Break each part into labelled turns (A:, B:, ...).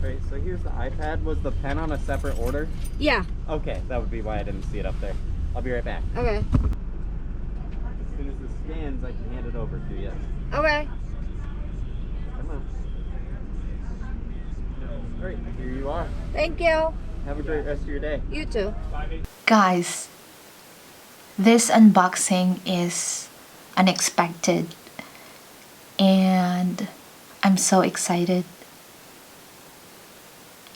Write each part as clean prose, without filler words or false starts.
A: Right, so here's the iPad. Was the pen on a separate order?
B: Yeah.
A: Okay, that would be why I didn't see it up there. I'll be right back.
B: Okay.
A: As soon as this scans, I can hand it over to you.
B: Okay.
A: Come on. All right, here you are.
B: Thank you.
A: Have a great rest of your day.
B: You too.
C: Guys, this unboxing is unexpected and I'm so excited.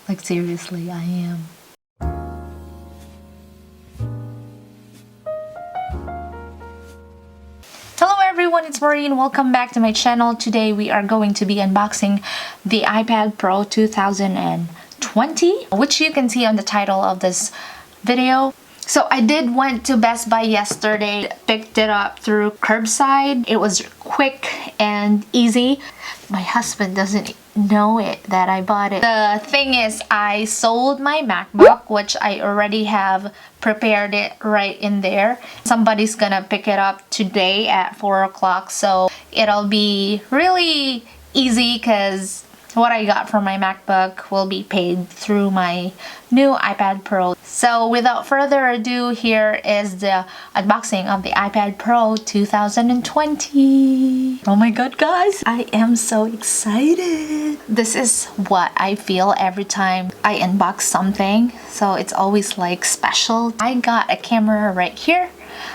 C: Like seriously, I am. Hello everyone, it's Maureen. Welcome back to my channel. Today we are going to be unboxing the iPad Pro 2020, which you can see on the title of this video. So I did went to Best Buy yesterday, picked it up through curbside. It was quick and easy. My husband doesn't know it that I bought it. The thing is, I sold my MacBook, which I already have prepared it right in there. Somebody's gonna pick it up today at 4 o'clock, so it'll be really easy because what I got for my MacBook will be paid through my new iPad Pro. So without further ado, here is the unboxing of the iPad Pro 2020. Oh my god, guys, I am so excited. This is what I feel every time I unbox something, so it's always like special. I got a camera right here,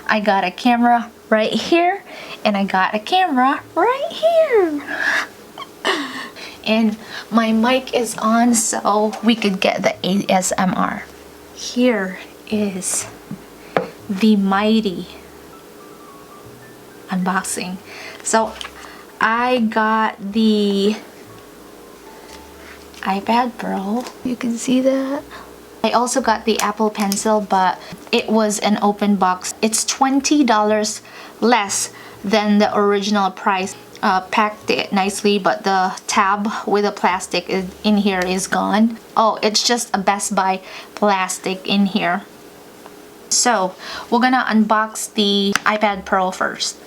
C: I got a camera right here, and I got a camera right here. And my mic is on so we could get the ASMR. Here is the mighty unboxing. So I got the iPad Pro. You can see that. I also got the Apple Pencil, but it was an open box. It's $20 less than the original price. Packed it nicely, but the tab with the plastic in here is gone. Oh, it's just a Best Buy plastic in here. So we're gonna unbox the iPad Pro first.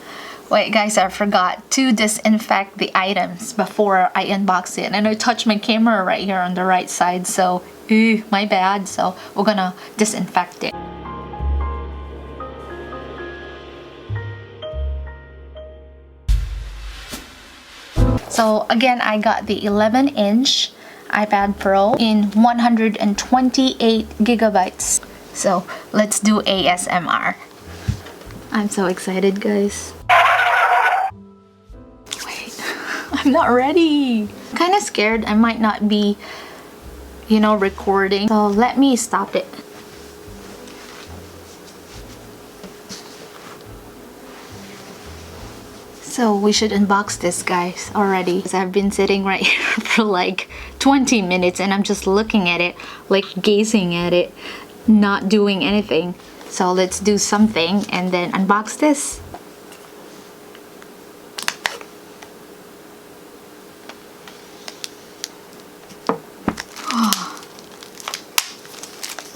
C: Wait guys, I forgot to disinfect the items before I unbox it, and I touched my camera right here on the right side, so my bad. So we're gonna disinfect it. So again, I got the 11-inch iPad Pro in 128 gigabytes. So let's do ASMR. I'm so excited, guys. Wait, I'm not ready. I'm kind of scared I might not be, you know, recording. So let me stop it. So we should unbox this, guys, already. I've been sitting right here for like 20 minutes and I'm just looking at it, like gazing at it, not doing anything. So let's do something and then unbox this.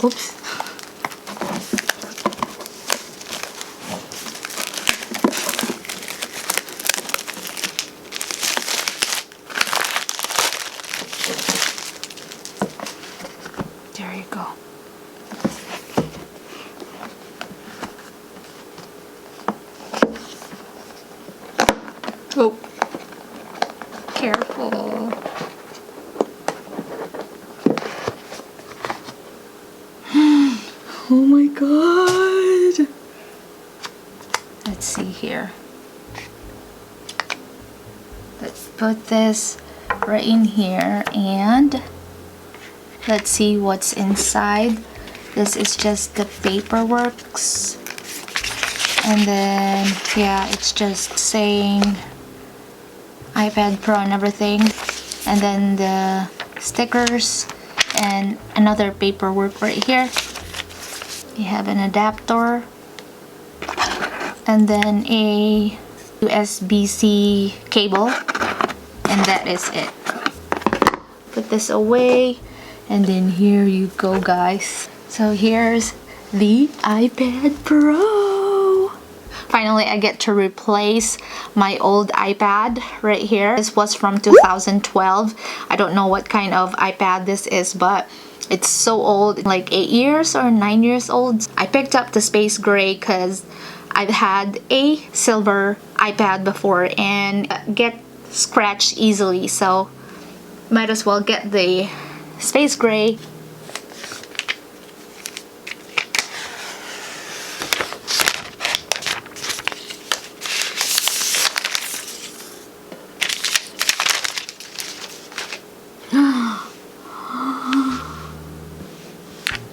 C: Oops. There you go. Oh, careful. Oh my god. Let's see here. Let's put this right in here and let's see what's inside. This is just the paperwork. And then, yeah, it's just saying iPad Pro and everything. And then the stickers and another paperwork right here. You have an adapter. And then a USB-C cable. And that is it. Put this away. And then here you go, guys. So here's the iPad Pro. Finally, I get to replace my old iPad right here. This was from 2012. I don't know what kind of iPad this is, but it's so old, like 8 years or 9 years old. I picked up the space gray because I've had a silver iPad before and get scratched easily, so might as well get the space gray.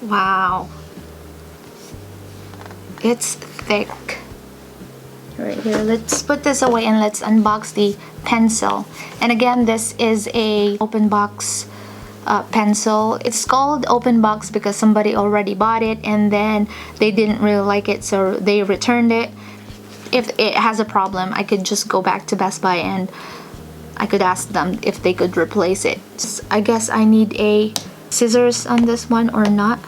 C: Wow, it's thick. Right here, let's put this away and let's unbox the pencil. And again, this is a open box pencil. It's called open box because somebody already bought it and then they didn't really like it, so they returned it. If it has a problem, I could just go back to Best Buy and I could ask them if they could replace it. I guess I need a scissors on this one or not.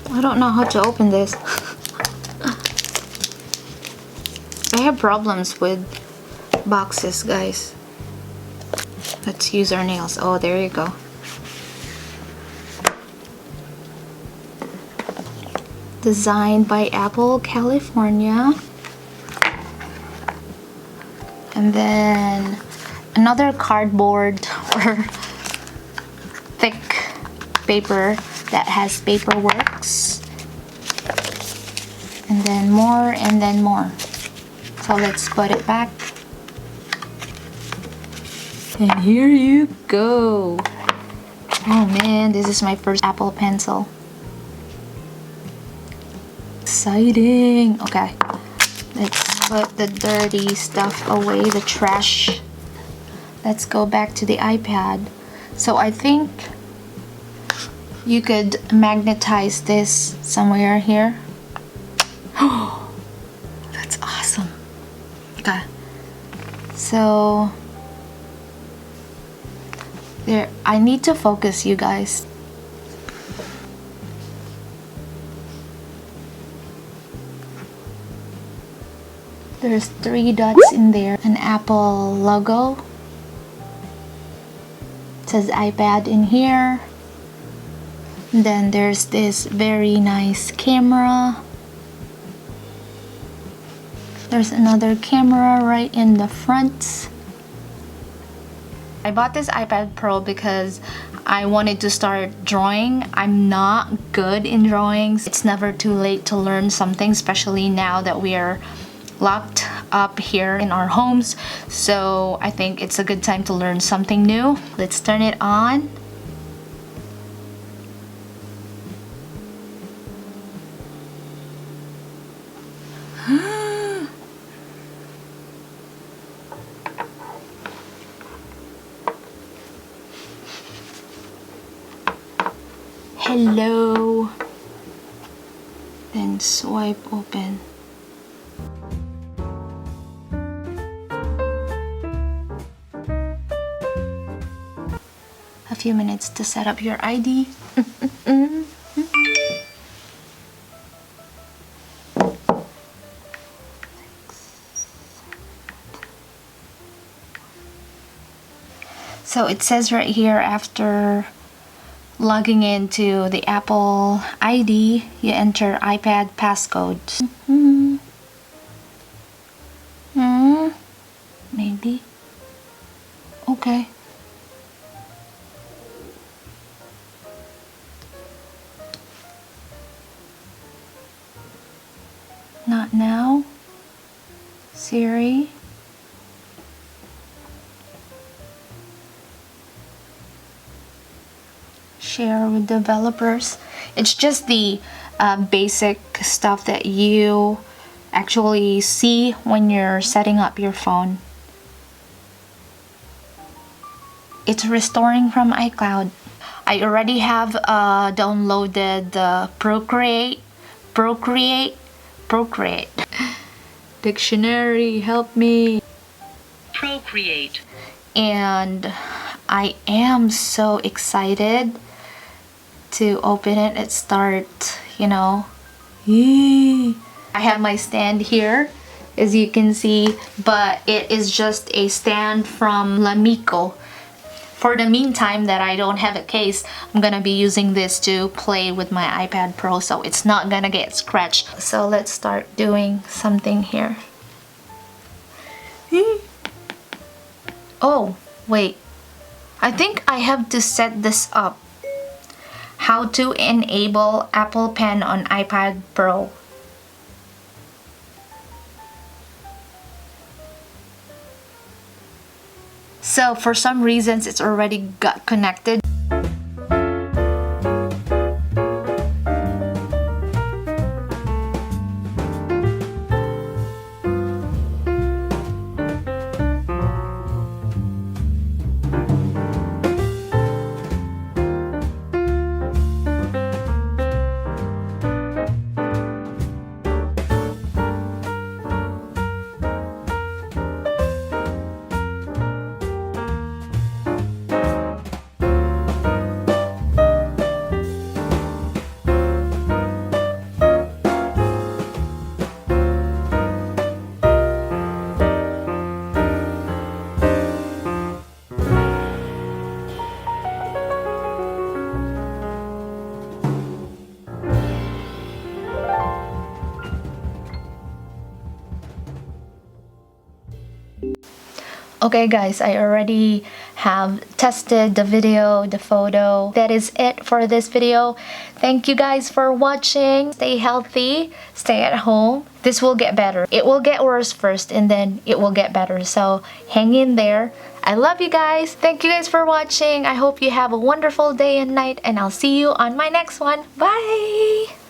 C: I don't know how to open this. I have problems with boxes, guys. Let's use our nails. Oh, there you go. Designed by Apple, California. And then another cardboard or thick paper that has paperworks. And then more and then more. So let's put it back. And here you go. Oh man, this is my first Apple Pencil. Exciting. Okay, let's put the dirty stuff away, the trash. Let's go back to the iPad. So I think you could magnetize this somewhere here. Oh, that's awesome. Okay, so there, I need to focus, you guys. There's 3 dots in there, an Apple logo. It says iPad in here. And then there's this very nice camera. There's another camera right in the front. I bought this iPad Pro because I wanted to start drawing. I'm not good in drawings. It's never too late to learn something, especially now that we are locked up here in our homes. So I think it's a good time to learn something new. Let's turn it on. Hello. Then swipe open. A few minutes to set up your ID. So it says right here, after logging into the Apple ID, you enter iPad passcode. Maybe. Okay. Not now. Siri. Share with developers. It's just the basic stuff that you actually see when you're setting up your phone. It's restoring from iCloud. I already have downloaded the Procreate. Dictionary, help me.
B: Procreate.
C: And I am so excited to open it and start, you know. Yay. I have my stand here, as you can see, but it is just a stand from Lamico. For the meantime that I don't have a case, I'm gonna be using this to play with my iPad Pro so it's not gonna get scratched. So let's start doing something here. Oh, wait. I think I have to set this up. How to enable Apple Pen on iPad Pro. So for some reasons it's already got connected. Okay guys, I already have tested the video, the photo. That is it for this video. Thank you guys for watching. Stay healthy, stay at home. This will get better. It will get worse first and then it will get better. So hang in there. I love you guys. Thank you guys for watching. I hope you have a wonderful day and night and I'll see you on my next one. Bye!